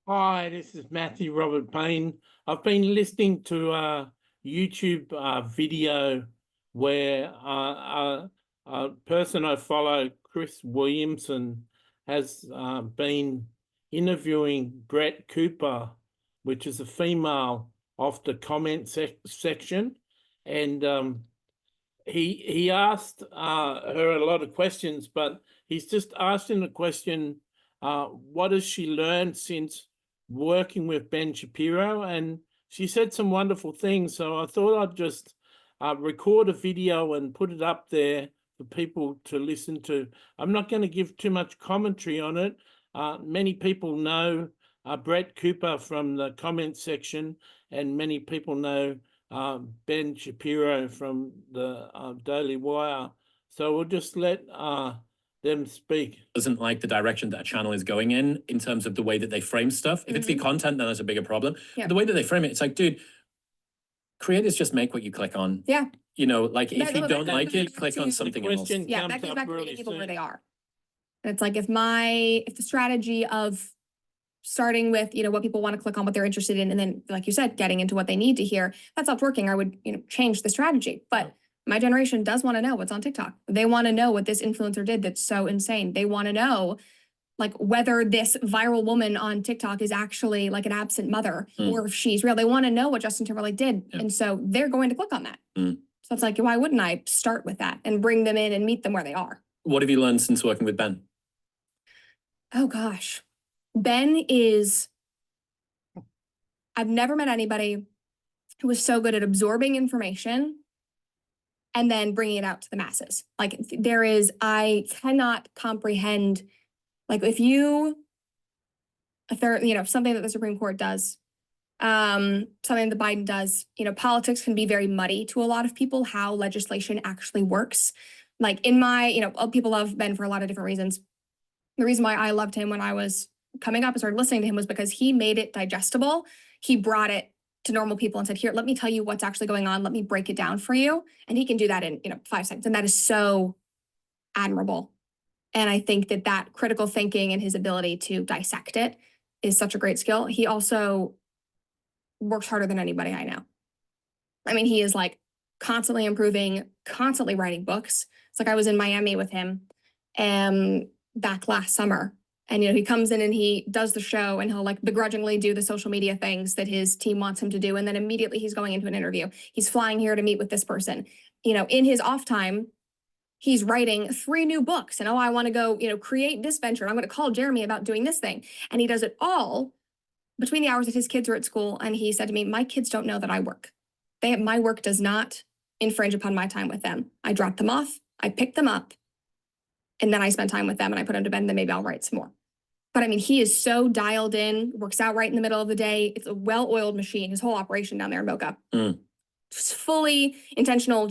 Hi, this is Matthew Robert Payne. I've been listening to a YouTube video where a person I follow, Chris Williamson, has been interviewing Brett Cooper, which is a female, off the comment section, and he asked her a lot of questions, but he's just asking the question, what has she learned since working with Ben Shapiro? And she said some wonderful things. So I thought I'd just record a video and put it up there for people to listen to. I'm not going to give too much commentary on it. Many people know Brett Cooper from the comment section, and many people know Ben Shapiro from the Daily Wire. So we'll just let them speak. Doesn't like the direction that a channel is going in terms of the way that they frame stuff. If it's the content, then that's a bigger problem. Yeah. The way that they frame it, it's like, dude, creators just make what you click on. Yeah. You know, like if you don't like it, click on something else. Yeah, that goes back to meeting people where they are. And it's like if the strategy of starting with, what people want to click on, what they're interested in, and then, like you said, getting into what they need to hear, that stopped working, I would, change the strategy. But my generation does want to know what's on TikTok. They want to know what this influencer did that's so insane. They want to know, like, whether this viral woman on TikTok is actually like an absent mother or if she's real. They want to know what Justin Timberlake did. Yeah. And so they're going to click on that. So it's like, why wouldn't I start with that and bring them in and meet them where they are? What have you learned since working with Ben? Oh, gosh. Ben is, I've never met anybody who was so good at absorbing information and then bringing it out to the masses. Like I cannot comprehend, like something that the Supreme Court does, something that Biden does, politics can be very muddy to a lot of people, how legislation actually works. Like people love Ben for a lot of different reasons. The reason why I loved him when I was coming up and started listening to him was because he made it digestible. He brought it to normal people and said, here, let me tell you what's actually going on. Let me break it down for you. And he can do that in, 5 seconds. And that is so admirable. And I think that critical thinking and his ability to dissect it is such a great skill. He also works harder than anybody I know. I mean, he is like constantly improving, constantly writing books. It's like I was in Miami with him back last summer. And, he comes in and he does the show and he'll like begrudgingly do the social media things that his team wants him to do. And then immediately he's going into an interview. He's flying here to meet with this person. In his off time, he's writing 3 new books. And, I want to go, create this venture. I'm going to call Jeremy about doing this thing. And he does it all between the hours that his kids are at school. And he said to me, my kids don't know that I work. My work does not infringe upon my time with them. I drop them off. I pick them up. And then I spend time with them and I put them to bed and then maybe I'll write some more. But I mean, he is so dialed in, works out right in the middle of the day. It's a well-oiled machine, his whole operation down there in Boca. Just fully intentional,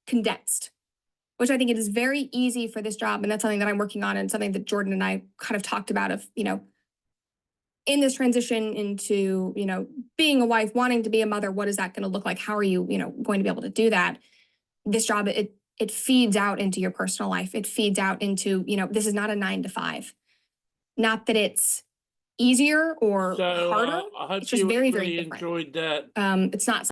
condensed, which I think it is very easy for this job. And that's something that I'm working on and something that Jordan and I kind of talked about of, in this transition into, being a wife, wanting to be a mother, what is that going to look like? How are you, going to be able to do that? This job, it feeds out into your personal life. It feeds out into, this is not a 9 to 5. Not that it's easier or harder. I hope it's just you very, really very different. enjoyed that. It's not